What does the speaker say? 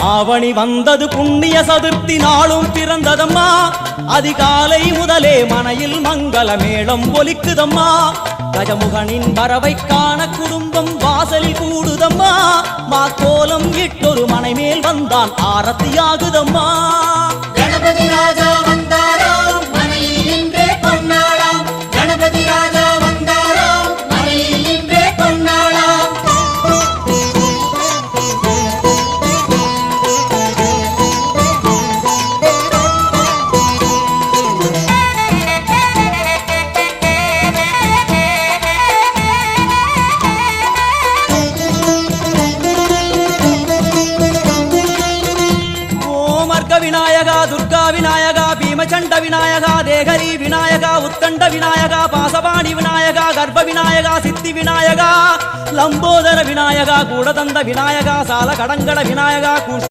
ஆவணி வந்தது புண்ணிய சதுர்த்தி நாளும் பிறந்ததம்மா அதிகாலை முதலே மனையில் மங்கள மேளம் ஒலிக்குதம்மா கஜமுகனின் வரவை காண குடும்பம் வாசலில் கூடுதம்மா மா கோலம் இட்டொரு மனை மேல் வந்தான் ஆரத்தியாகுதம்மா கணபதி ராஜா வந்தாராம் மனையில் இன்றே பொன்னாளாம் கணபதி ராஜா வந்தாராம் மனையில் இன்றே பொன்னாளாம் விநாயகா துர்கா விநாயகா பீமச்சண்ட விநாயகா தேகரி விநாயகா உத்தண்ட விநாயகா பாசபாணி விநாயகா கர்ப்ப விநாயகா சித்தி விநாயகா லம்போதர விநாயகா கூடதந்த விநாயகா சால கடங்கட விநாயகா